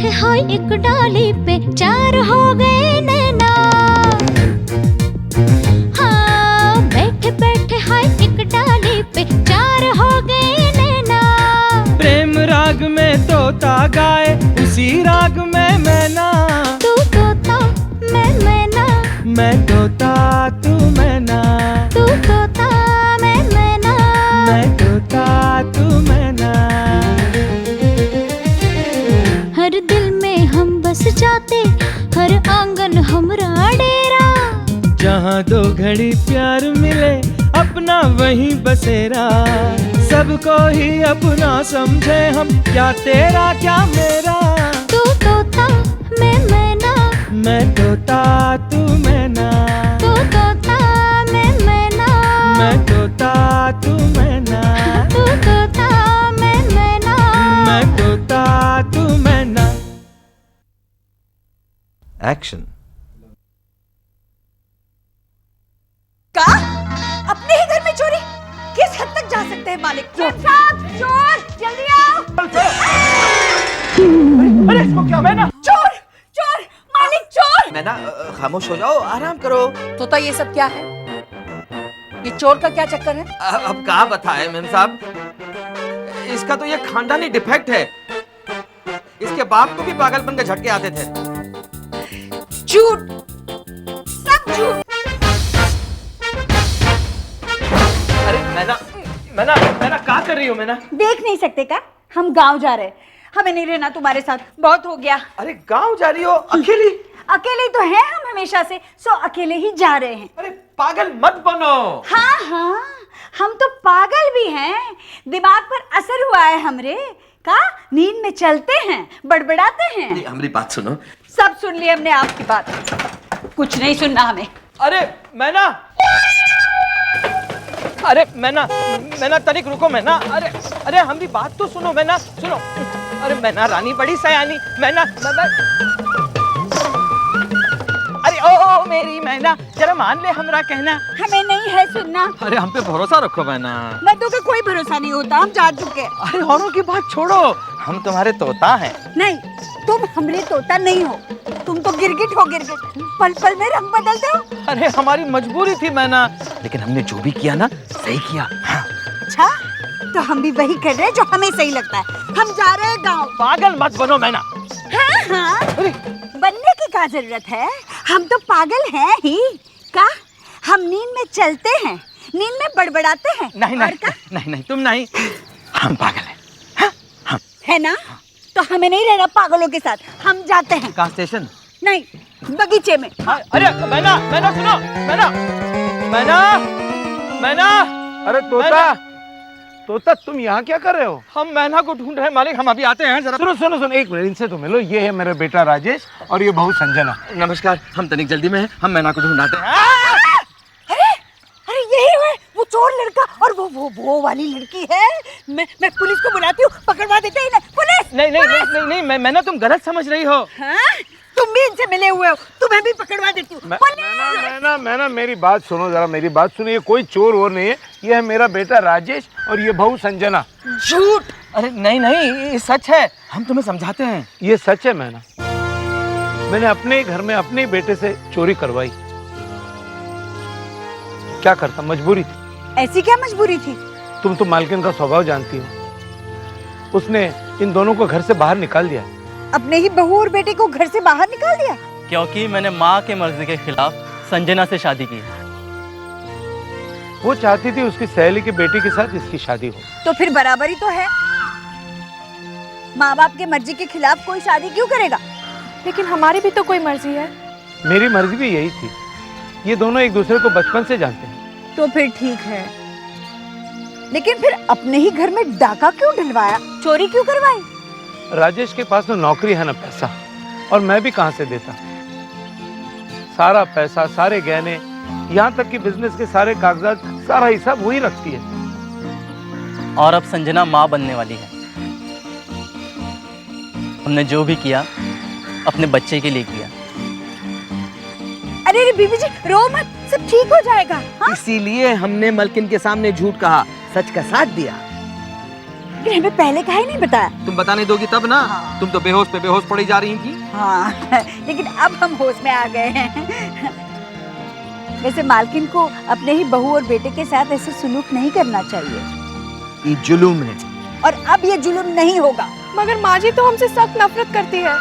बैठे हाय एक डाली पे चार हो गए नैना। हाँ बैठे बैठे हाय एक डाली पे चार हो गए नैना। प्रेम राग में तोता गाए उसी राग में मैना। तू तोता मैं मैना, मैं तोता तू मैना। तू तोता मैं मैना, मैं तोता तू मैना। हर दिल में हम बस जाते, हर आंगन हमरा डेरा। जहाँ दो घड़ी प्यार मिले अपना वहीं बसेरा। सबको ही अपना समझे हम, क्या तेरा क्या मेरा। तू तोता मैं मैना, मैं तोता तू मैना। तू तोता मैं मैना, मैं तोता तू मैना। तू तोता मैं मैना, मैं तोता तू मैना। एक्शन। का अपने ही घर में चोरी? किस हद तक जा सकते हैं मालिक? साहब चोर जल्दी आओ। अरे इसको क्या मैना? चोर चोर मालिक चोर। मैना खामोश हो जाओ, आराम करो। तोता ये सब क्या है? ये चोर का क्या चक्कर है? अब कहाँ बताए मेम साहब, इसका तो ये खानदानी डिफेक्ट है। इसके बाप को भी पागलपन के झटके आते थे। झूठ, सब झूठ। अरे मैना मैना मैना क्या कर रही हो मैना? देख नहीं सकते का? हम गांव जा रहे हैं, हमें नहीं रहना तुम्हारे साथ, बहुत हो गया। अरे गांव जा रही हो अकेली? अकेले तो हैं हम हमेशा से, सो अकेले ही जा रहे हैं। अरे पागल मत बनो। हाँ हाँ हम तो पागल भी हैं, दिमाग पर असर हुआ है हमरे का। नींद में चलते हैं, बड़बड़ाते हैं। हमारी बात सुनो। सब सुन ली हमने आपकी बात, कुछ नहीं सुनना हमें। अरे मैना, अरे मैना मैना तनिक रुको मैना। अरे अरे हमारी बात तो सुनो मैना, सुनो। अरे मैना रानी बड़ी सयानी। मैना अरे ओ मेरी मैना, जरा मान ले हमरा कहना। हमें नहीं है सुनना। अरे हम पे भरोसा रखो मैना। मर्दों का कोई भरोसा नहीं होता, हम जा चुके। अरे औरों की बात छोड़ो, हम तुम्हारे तोता हैं। नहीं, तुम हमरे तोता नहीं हो, तुम तो गिरगिट हो। गिरगिट पल पल में रंग बदलते हो। अरे हमारी मजबूरी थी मैना, लेकिन हमने जो भी किया ना सही किया। हाँ। अच्छा तो हम भी वही कर रहे हैं जो हमें सही लगता है। हम जा रहे हैं गाँव। पागल मत बनो मैना। हाँ हाँ बनने की क्या जरूरत है, हम तो पागल हैं ही का। हम नींद में चलते हैं, नींद में बड़बड़ाते हैं। नहीं नहीं नहीं नहीं तुम नहीं, हम पागल हैं। हाँ? हम है ना, तो हमें नहीं रहना पागलों के साथ, हम जाते हैं। कहाँ स्टेशन? नहीं, बगीचे में। अरे मैना मैना सुनो, मैना मैना मैना। अरे तोता, तोता तुम यहाँ क्या कर रहे हो? हम मैना को ढूंढ रहे हैं मालिक, हम अभी आते हैं जरा। सुनो सुनो सुनो, एक मिनट इनसे तो मिलो। ये है मेरा बेटा राजेश और ये बहू संजना। नमस्कार, हम तनिक जल्दी में हैं, हम मैना को ढूंढाते हैं। अरे अरे यही है वो चोर लड़का, और वो वाली लड़की है। मैं पुलिस को बुलाती हूँ, पकड़वा देते ही ना पुलिस। नहीं नहीं नहीं नहीं नहीं मैना तुम गलत समझ रही हो। हाँ? तुम भी इनसे मिले हुए हो, तुम्हें भी पकड़वा देती हूँ। मैना मेरी बात सुनो जरा, मेरी बात सुनो। ये कोई चोर वोर नहीं है, ये है मेरा बेटा राजेश और ये बहू संजना। झूठ। अरे नहीं नहीं ये सच है, हम तुम्हें समझाते हैं। ये सच है मैना, मैंने अपने ही घर में अपने ही बेटे से चोरी करवाई। क्या करता, मजबूरी थी। ऐसी क्या मजबूरी थी? तुम तो मालकिन का स्वभाव जानती हो, उसने इन दोनों को घर से बाहर निकाल दिया। अपने ही बहू और बेटे को घर से बाहर निकाल दिया? क्योंकि मैंने माँ के मर्जी के खिलाफ संजना से शादी की। वो चाहती थी उसकी सहेली की बेटी के साथ इसकी शादी हो। तो फिर बराबरी तो है, माँ बाप के मर्जी के खिलाफ कोई शादी क्यों करेगा? लेकिन हमारी भी तो कोई मर्जी है। मेरी मर्जी भी यही थी। ये दोनों एक दूसरे को बचपन से जानते हैं। तो फिर ठीक है, लेकिन फिर अपने ही घर में डाका क्यों डलवाया, चोरी क्यों करवाई? राजेश के पास तो नौकरी है ना पैसा, और मैं भी कहां से देता। सारा पैसा, सारे गहने, यहाँ तक कि बिजनेस के सारे कागजात, सारा हिसाब वही रखती है। और अब संजना माँ बनने वाली है। हमने जो भी किया अपने बच्चे के लिए किया। अरे बीबी जी रो मत, सब ठीक हो जाएगा। हाँ? इसीलिए हमने मलकिन के सामने झूठ कहा, सच का साथ दिया। लेकिन हमें पहले काहे नहीं बताया? तुम बताने दोगी तब ना। हाँ। तुम तो बेहोश पे बेहोश पड़ी जा रही थी। हाँ लेकिन अब हम होश में आ गए हैं। वैसे मालकिन को अपने ही बहू और बेटे के साथ ऐसे सुलूक नहीं करना चाहिए। ये जुलूम है। और अब ये जुल्म नहीं होगा। मगर माँ जी तो हमसे सख्त नफरत करती है।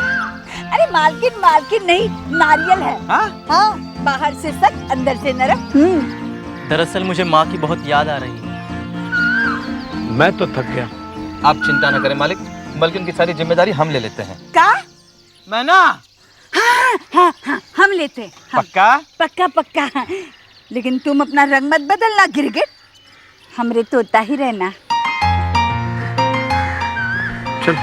अरे मालकिन मालकिन नहीं, नारियल है। हाँ, बाहर से सख्त अंदर से नरम। दरअसल मुझे माँ की बहुत याद आ रही है। मैं तो थक गया। आप चिंता न करें मालिक, बल्कि उनकी सारी जिम्मेदारी हम ले लेते हैं। का? मैं ना। हाँ, हम लेते हैं। पक्का? पक्का पक्का। लेकिन तुम अपना रंग मत बदलना गिरगिट, हमरे तोता ही रहना। चल।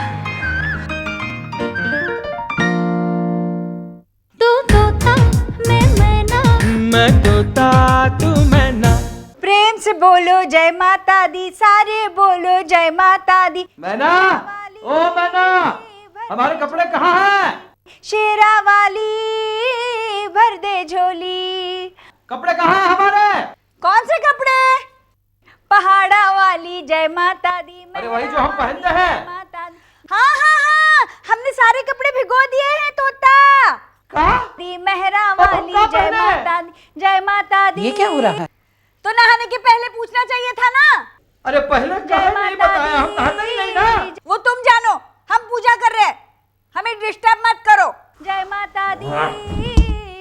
तू तोता मैं मैना, मैं तोता तू मैना। प्रेम से बोलो जय माता दी, सारे बोलो जय माता दी। मैना, ओ मैना, हमारे कपड़े कहाँ हैं? शेरा वाली भर दे झोली। कपड़े कहाँ हैं हमारे? कौन से कपड़े? पहाड़ा वाली जय माता दी। अरे वही जो हम पहनते हैं। माता दी। हाँ हाँ हाँ, हमने सारे कपड़े भिगो दिए हैं तोता। दी मेहरा वाली जय माता दी, जय माता दी। ये क्या हो रहा है? तो नहाने के पहले पूछना चाहिए था ना। अरे पहले जय नहीं बताया, हम नहाते ही नहीं ना। वो तुम जानो, हम पूजा कर रहे हैं, हमें डिस्टर्ब मत करो। जय माता दी,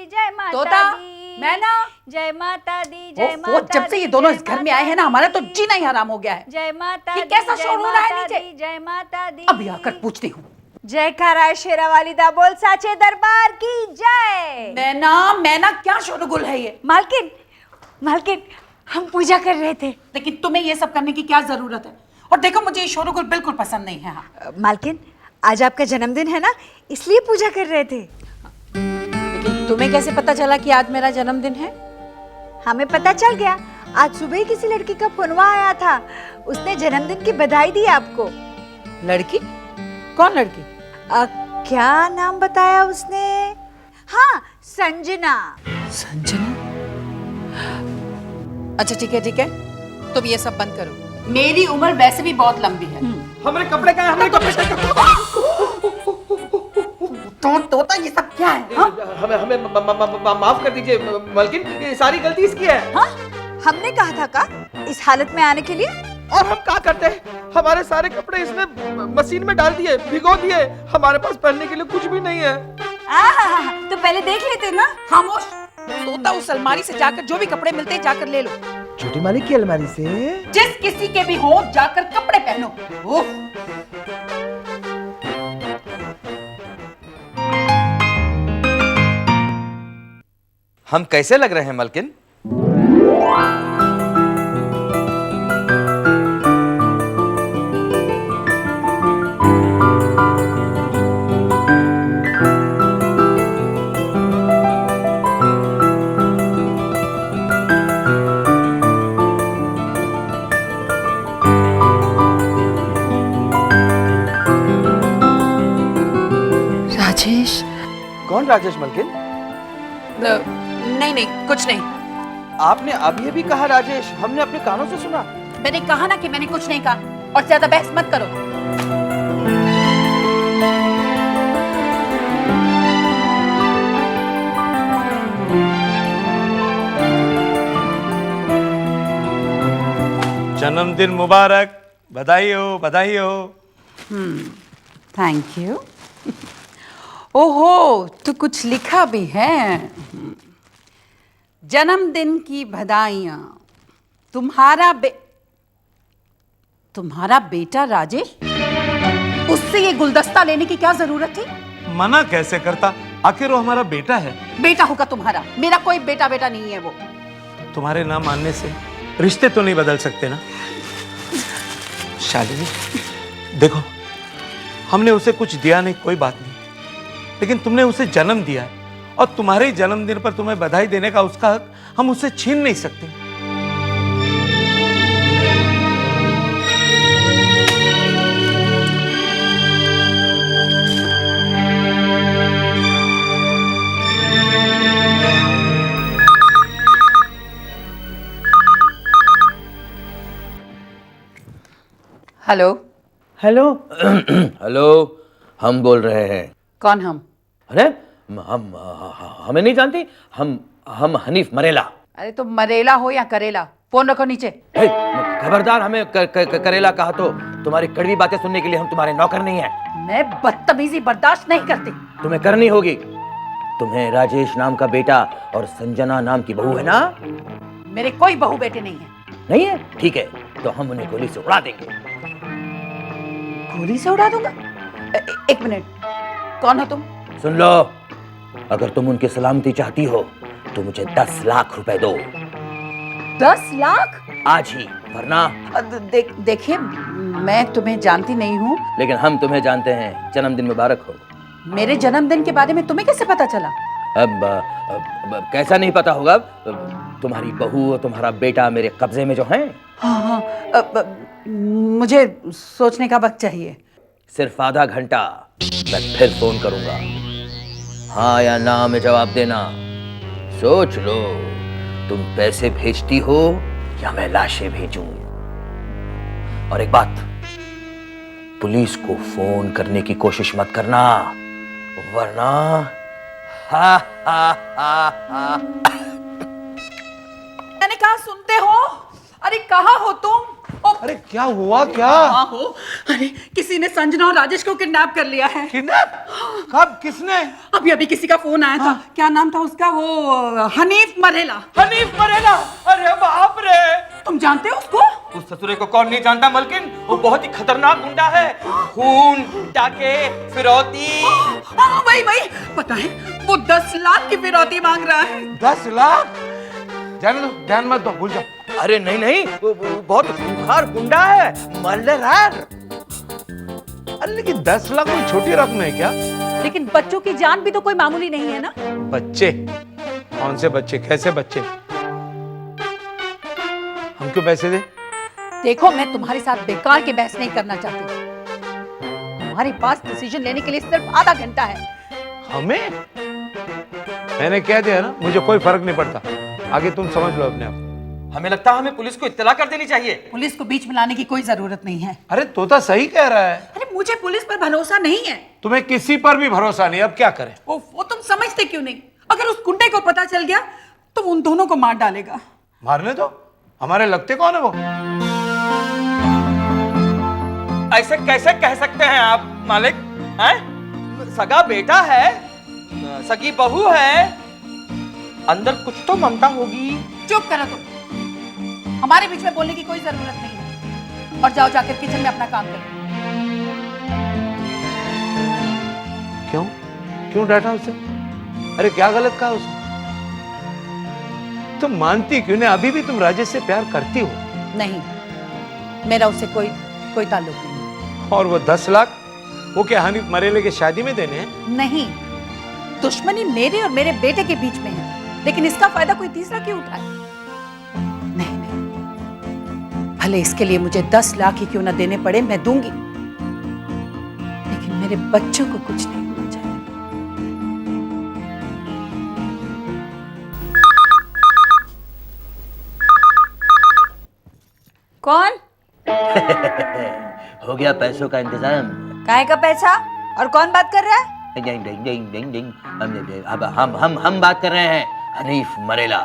जय माता तोता, दी, मैना, जय माता दी, जय ओफो, माता जब से ये दी, दोनों जय इस घर में माता आए हैं ना, दी, हमारा तो जीना ही हराम हो गया है। जय माता ये दी, कैसा जय शोर हो रहा है माता नीचे? दी, जय माता दी। अभी आकर पूछती हूँ। जयकारा है शेरा वाली दा बोल साचे दरबार की जय। मैना, मैना, क्या शोरगुल है ये? मालकिन, मालकिन, हम पूजा कर रहे थे। लेकिन तुम्हें ये सब करने की क्या जरूरत है? और देखो, मुझे ये शोरगुल बिल्कुल पसंद नहीं है। हाँ। मालकिन, आज आपका जन्मदिन है ना, इसलिए पूजा कर रहे थे। लेकिन तुम्हें कैसे पता चला कि आज मेरा जन्मदिन है? हमें पता चल गया, आज सुबह ही किसी लड़की का फोनवा आया था, उसने जन्मदिन की बधाई दी आपको। लड़की? कौन लड़की? क्या नाम बताया उसने? हाँ, संजना। संजना? अच्छा ठीक है ठीक है, तुम ये सब बंद करो। मेरी उम्र वैसे भी बहुत लंबी है। हमारे कपड़े कहाँ हैं? हमारे कपड़े तो तोता, ये सब क्या है? हाँ? हमें हमें माफ कर दीजिए मालकिन, ये सारी गलती इसकी है। हाँ, हमने कहा था का इस हालत में आने के लिए। और हम क्या करते हैं? हमारे सारे कपड़े इसने मशीन में डाल दिए, भिगो दिए। हमारे पास पहनने के लिए कुछ भी नहीं है। तो पहले देख लेते ना। खामोश। तोता, उस अलमारी से जाकर जो भी कपड़े मिलते हैं जाकर ले लो। छोटी मालिक की अलमारी से? जिस किसी के भी हो, जाकर कपड़े पहनो। ओह, हम कैसे लग रहे हैं मालकिन? राजेश? कौन राजेश मालकिन? नहीं नहीं, कुछ नहीं। आपने अभी अभी कहा राजेश, हमने अपने कानों से सुना। मैंने कहा ना कि मैंने कुछ नहीं कहा, और ज्यादा बहस मत करो। जन्मदिन मुबारक। बधाई हो, बधाई हो। Thank you. ओहो, तो कुछ लिखा भी है। जन्मदिन की बधाइयाँ। तुम्हारा बेटा राजेश? उससे ये गुलदस्ता लेने की क्या जरूरत थी? मना कैसे करता, आखिर वो हमारा बेटा है। बेटा होगा तुम्हारा, मेरा कोई बेटा बेटा नहीं है वो। तुम्हारे ना मानने से रिश्ते तो नहीं बदल सकते ना। शालिनी, देखो, हमने उसे कुछ दिया नहीं, कोई बात नहीं, लेकिन तुमने उसे जन्म दिया है, और तुम्हारे जन्मदिन पर तुम्हें बधाई देने का उसका हक हम उससे छीन नहीं सकते। Hello, hello. हेलो, हम बोल रहे हैं। कौन हम? अरे हम हमें नहीं जानती? हम हनीफ मरेला। अरे तो मरेला हो या करेला, फोन रखो नीचे। ए, खबरदार, हमें करेला कहा तो तुम्हारी कड़वी बातें सुनने के लिए हम तुम्हारे नौकर नहीं हैं। मैं बदतमीजी बर्दाश्त नहीं करती। तुम्हें करनी होगी। तुम्हें राजेश नाम का बेटा और संजना नाम की बहू है ना? मेरे कोई बहू बेटे नहीं है। नहीं है? ठीक है, तो हम उन्हें गोली से उड़ा देंगे। गोली से उड़ा दूंगा? एक मिनट, कौन हो तुम? सुन लो, अगर तुम उनकी सलामती चाहती हो तो मुझे 10 लाख रुपए दो 10 लाख? आज ही, वरना। देखिए, मैं तुम्हें जानती नहीं हूँ। लेकिन हम तुम्हें जानते हैं। जन्मदिन मुबारक हो। मेरे जन्मदिन के बारे में तुम्हें कैसे पता चला? अब कैसा नहीं पता होगा? तुम्हारी बहू और तुम्हारा बेटा मेरे कब्जे में जो हैं। हाँ, मुझे सोचने का वक्त चाहिए। सिर्फ आधा घंटा, मैं फिर फोन करूंगा। हाँ या ना में जवाब देना। सोच लो, तुम पैसे भेजती हो या मैं लाशें भेजूं। और एक बात, पुलिस को फोन करने की कोशिश मत करना, वरना हा हा हा हा। मैंने कहा सुनते हो? अरे कहाँ हो तुम? अरे क्या हुआ? क्या हो? अरे किसी ने संजना और राजेश को किडनैप कर लिया है। किडनैप? कब? किसने? अभी अभी किसी का फोन आया था। क्या नाम था उसका? वो हनीफ मरेला। हनीफ मरेला? अरे बाप रे! तुम जानते हो उसको? उस ससुरे को कौन नहीं जानता मलकिन? वो बहुत ही खतरनाक गुंडा है। खून, डाके, फिरौती। वही पता है, वो 10 लाख की फिरौती मांग रहा है। 10 लाख? जाने दो, ध्यान मत दो, भूल जाओ। अरे नहीं, वो बहुत खूंखार गुंडा है, मर्डरर। अरे लेकिन 10 लाख कोई छोटी रकम है क्या? लेकिन बच्चों की जान भी तो कोई मामूली नहीं है ना। बच्चे? कौन से बच्चे? कैसे बच्चे? हम क्यों पैसे दे? देखो, मैं तुम्हारे साथ बेकार के बहस नहीं करना चाहती। तुम्हारे पास डिसीजन लेने के लिए सिर्फ आधा घंटा है। हमें? मैंने कह दिया ना, मुझे कोई फर्क नहीं पड़ता। आगे तुम समझ लो अपने आप। हमें लगता है हमें पुलिस को इत्तला कर देनी चाहिए। पुलिस को बीच में लाने की कोई जरूरत नहीं है। अरे तोता सही कह रहा है। अरे मुझे पुलिस पर भरोसा नहीं है। तुम्हें किसी पर भी भरोसा नहीं, अब क्या करें? वो तुम समझते क्यों नहीं? अगर उस गुंडे को पता चल गया तो उन दोनों को मार डालेगा। मारने दो, हमारे लगते कौन है वो? ऐसे कैसे कह सकते हैं आप मालिक? हैं? सगा बेटा है, सगी बहू है, अंदर कुछ तो ममता होगी। चुप करो तुम, हमारे बीच में बोलने की कोई जरूरत नहीं है। और जाओ जाकर किचन में अपना काम करो। क्यों डांटा उसे? अरे क्या गलत कहा उसने? तुम मानती क्यों नहीं? अभी भी तुम राजेश से प्यार करती हो? नहीं, मेरा उससे कोई ताल्लुक नहीं। और वो 10 लाख, वो क्या हनीफ मरेले के शादी में देने हैं? नहीं, दुश्मनी मेरे और मेरे बेटे के बीच में है, लेकिन इसका फायदा कोई तीसरा क्यों उठाए? नहीं, भले इसके लिए मुझे 10 लाख ही क्यों ना देने पड़े, मैं दूंगी, लेकिन मेरे बच्चों को कुछ नहीं होना चाहिए। कौन? हो गया पैसों का इंतजाम। काहे का पैसा? और कौन बात कर रहा है? हम बात कर रहे हैं हनीफ मरेला।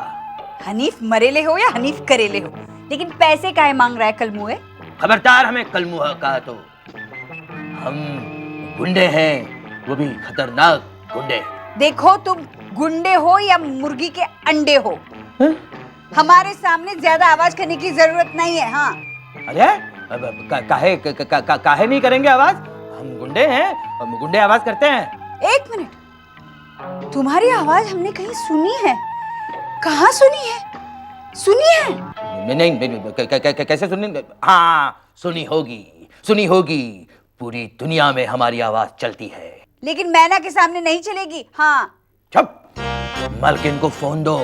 हनीफ मरेले हो या हनीफ करेले हो, लेकिन पैसे काहे मांग रहा है कलमुए? खबरदार, हमें कलमुआ कहा तो हम गुंडे हैं, वो भी खतरनाक गुंडे। देखो, तुम गुंडे हो या मुर्गी के अंडे हो, हमारे सामने ज्यादा आवाज करने की जरूरत नहीं है। हाँ, अरे काहे नहीं करेंगे आवाज? हम गुंडे हैं, हम गुंडे आवाज करते हैं। एक मिनट, तुम्हारी आवाज हमने कहीं सुनी है। कहाँ सुनी है? नहीं, कैसे सुनी? हाँ, सुनी होगी। पूरी दुनिया में हमारी आवाज चलती है, लेकिन मैना के सामने नहीं चलेगी। हाँ, चुप। मलकिन को फोन दो,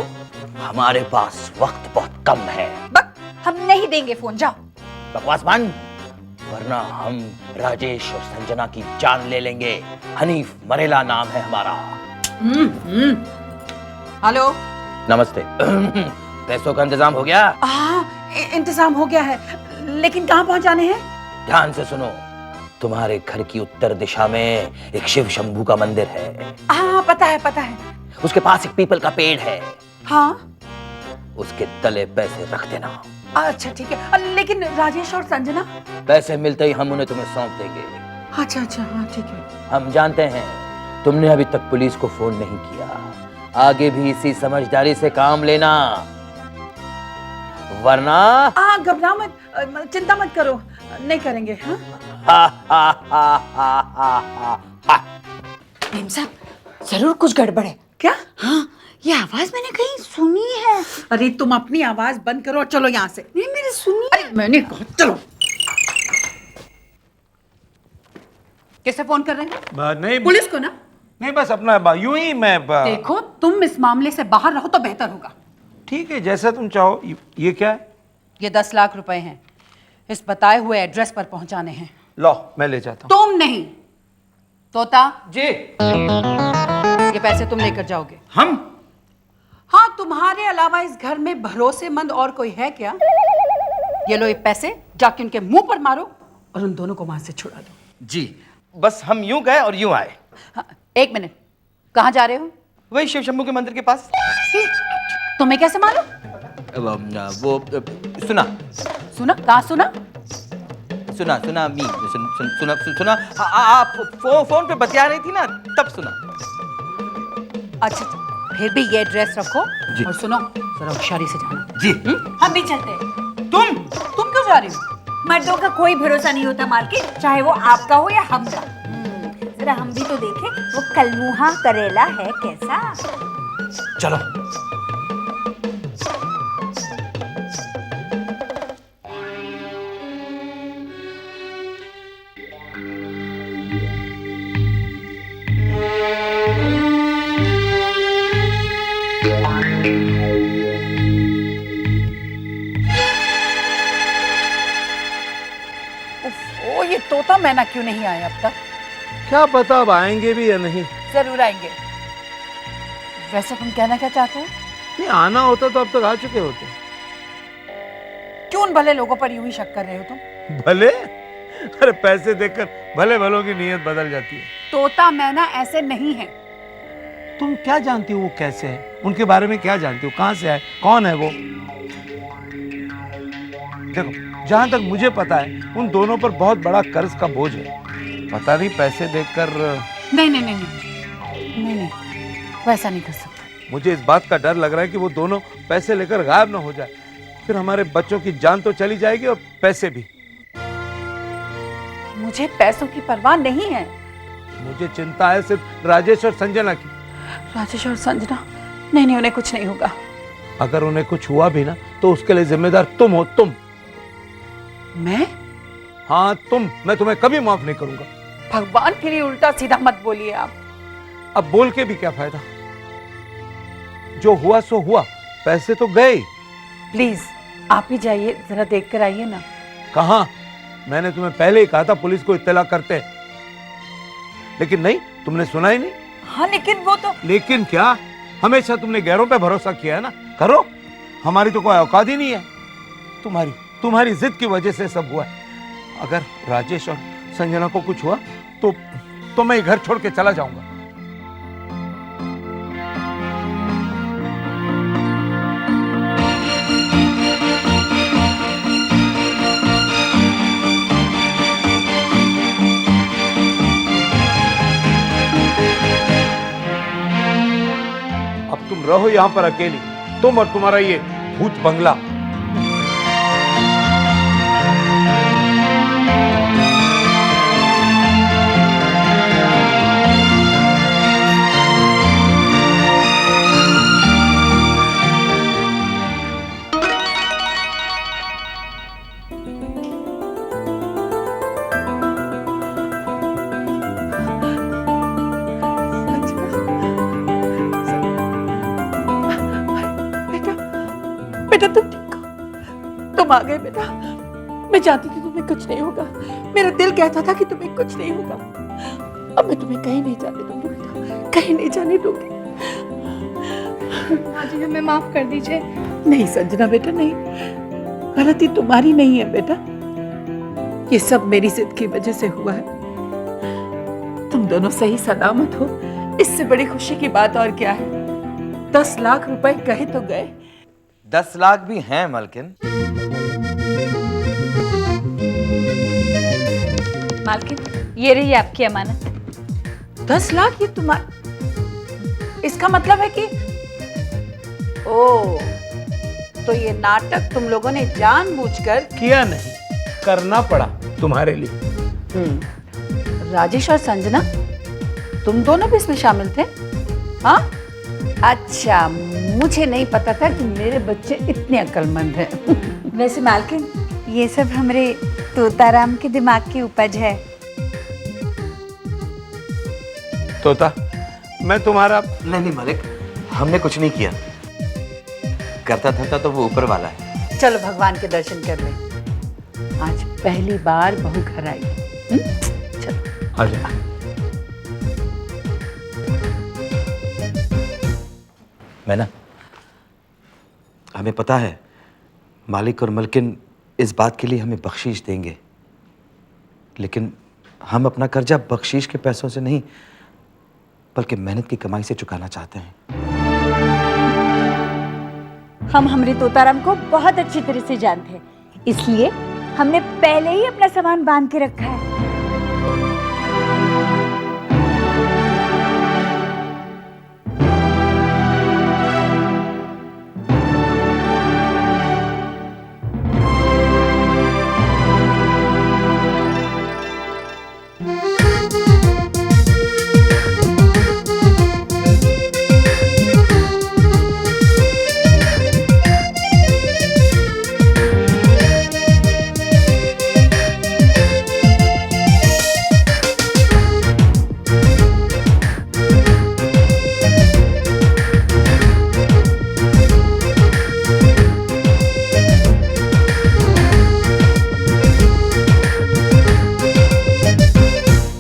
हमारे पास वक्त बहुत कम है। हम नहीं देंगे फोन, जाओ। बकवास बंद, वरना हम राजेश और संजना की जान ले लेंगे। हनीफ मरेला नाम है हमारा। हेलो, नमस्ते। पैसों का इंतजाम हो गया? इंतजाम हो गया है, लेकिन कहाँ पहुँचाने हैं? ध्यान से सुनो, तुम्हारे घर की उत्तर दिशा में एक शिव शंभू का मंदिर है। हाँ पता है पता है। उसके पास एक पीपल का पेड़ है। हाँ उसके तले पैसे रख देना। अच्छा ठीक है, लेकिन राजेश और संजना? पैसे मिलते ही हम उन्हें तुम्हें सौंप देंगे। अच्छा अच्छा हाँ ठीक है। हम जानते हैं तुमने अभी तक पुलिस को फोन नहीं किया, आगे भी इसी समझदारी से काम लेना, वरना घबराओ मत, चिंता मत करो, नहीं करेंगे। हाँ भीम साहब, जरूर कुछ गड़बड़ है। क्या? हाँ, ये आवाज मैंने कहीं सुनी है। अरे तुम अपनी आवाज बंद करो और चलो यहाँ से। नहीं, मैंने सुनी। अरे मैंने कहा चलो। कैसे फोन कर रहे हैं? नहीं पुलिस को ना? नहीं, बस अपना यूं ही मैं देखो तुम इस मामले से बाहर रहो तो बेहतर होगा। ठीक है, जैसा तुम चाहो। ये क्या है? ये 10 लाख रुपए हैं, इस बताए हुए एड्रेस पर पहुंचाने हैं। लो मैं ले जाता हूँ। तुम नहीं, तोता जी। ये पैसे तुम लेकर जाओगे। हम? हाँ, तुम्हारे अलावा इस घर में भरोसेमंद और कोई है क्या? ये लो ये पैसे, जाके उनके मुंह पर मारो और उन दोनों को वहां से छुड़ा दो। जी, बस हम यूं गए और यूं आए। हाँ, एक मिनट, कहाँ जा रहे हो? वही शिव शंभू के मंदिर के पास। तुम्हें कैसे मालूम? वो सुना सुना? कहाँ सुना? सुना सुना मी सुना सुना। आप फोन पे बतिया रही थी ना, तब सुना। अच्छा, फिर भी ये एड्रेस रखो और सुनो, जरा होशियारी से जाना। जी। हम भी चलते हैं। तुम क्यों जा रही हो? मर्दों का कोई भरोसा नहीं होता मालकिन, चाहे वो आपका हो या हम का। जरा हम भी तो देखें वो कलमुहा करेला है कैसा। चलो। ओ ये तोता मैना क्यों नहीं आया अब तक? क्या पता अब आएंगे भी या नहीं। जरूर आएंगे। वैसे तुम कहना क्या चाहते हो? नहीं, आना होता तो अब तक आ चुके होते। क्यों उन भले लोगों पर यूं ही शक कर रहे हो तुम? भले? अरे पैसे देखकर भले भलों की नीयत बदल जाती है। तोता मैना ऐसे नहीं है। तुम क्या जानती हो वो कैसे है? उनके बारे में क्या जानती हो? कहाँ से आए? कौन है वो? देखो, जहां तक मुझे पता है उन दोनों पर बहुत बड़ा कर्ज का बोझ है। पता नहीं पैसे देखकर। नहीं नहीं नहीं नहीं नहीं नहीं, वैसा नहीं कर सकता। मुझे इस बात का डर लग रहा है कि वो दोनों पैसे लेकर गायब ना हो जाए, फिर हमारे बच्चों की जान तो चली जाएगी और पैसे भी। मुझे पैसों की परवाह नहीं है। मुझे चिंता है सिर्फ राजेश और संजना की। राजेश और संजना? नहीं नहीं, उन्हें कुछ नहीं होगा। अगर उन्हें कुछ हुआ भी ना तो उसके लिए जिम्मेदार तुम हो। तुम? मैं? हाँ तुम। मैं तुम्हें कभी माफ नहीं करूंगा। भगवान के लिए उल्टा सीधा मत बोलिए आप। अब बोल के भी क्या फायदा? जो हुआ सो हुआ, पैसे तो गए। प्लीज आप ही जाइए, जरा देख कर आइए ना। कहां? मैंने तुम्हें पहले ही कहा था पुलिस को इत्तला करते, लेकिन नहीं, तुमने सुना ही नहीं। हाँ लेकिन वो तो। लेकिन क्या? हमेशा तुमने गैरों पे भरोसा किया है ना। करो, हमारी तो कोई औकात ही नहीं है। तुम्हारी जिद की वजह से सब हुआ है। अगर राजेश और संजना को कुछ हुआ तो मैं घर छोड़ के चला जाऊंगा। अब तुम रहो यहां पर अकेली, तुम और तुम्हारा ये भूत बंगला। बेटा तुम ठीक हो? तुम आ गए बेटा। मैं जानती थी तुम्हें कुछ नहीं होगा। मेरा दिल कहता था कि तुम्हें कुछ नहीं होगा। अब मैं तुम्हें कहीं नहीं जाने दूंगी बेटा, कहीं नहीं जाने दूंगी। जी हमें माफ कर दीजिए। नहीं संजना बेटा नहीं, गलती तुम्हारी नहीं है बेटा, ये सब मेरी जिद की वजह से हुआ है। तुम दोनों सही सलामत हो, इससे बड़ी खुशी की बात और क्या है। 10 लाख रुपए कहे तो गए। 10 लाख भी हैं मालकिन। मालकिन, ये रही आपकी अमानत। 10 लाख ये तुम्हारा, इसका मतलब है कि ओ, तो ये नाटक तुम लोगों ने जानबूझकर। किया नहीं, करना पड़ा तुम्हारे लिए। राजेश और संजना, तुम दोनों भी इसमें शामिल थे? हाँ, अच्छा, मुझे नहीं पता था कि मेरे बच्चे इतने अक्लमंद हैं। वैसे मालकिन, ये सब हमारे तोताराम के दिमाग की उपज है। तोता, मैं तुम्हारा नहीं मालिक, हमने कुछ नहीं किया। करता धरता तो वो ऊपर वाला है। चलो भगवान के दर्शन कर ले। आज पहली बार बहू घर आई। चलो आ जाओ। मैना, हमें पता है मालिक और मलकिन इस बात के लिए हमें बख्शीश देंगे, लेकिन हम अपना कर्जा बख्शीश के पैसों से नहीं बल्कि मेहनत की कमाई से चुकाना चाहते हैं। हम हमारे तोताराम को बहुत अच्छी तरह से जानते हैं, इसलिए हमने पहले ही अपना सामान बांध के रखा है।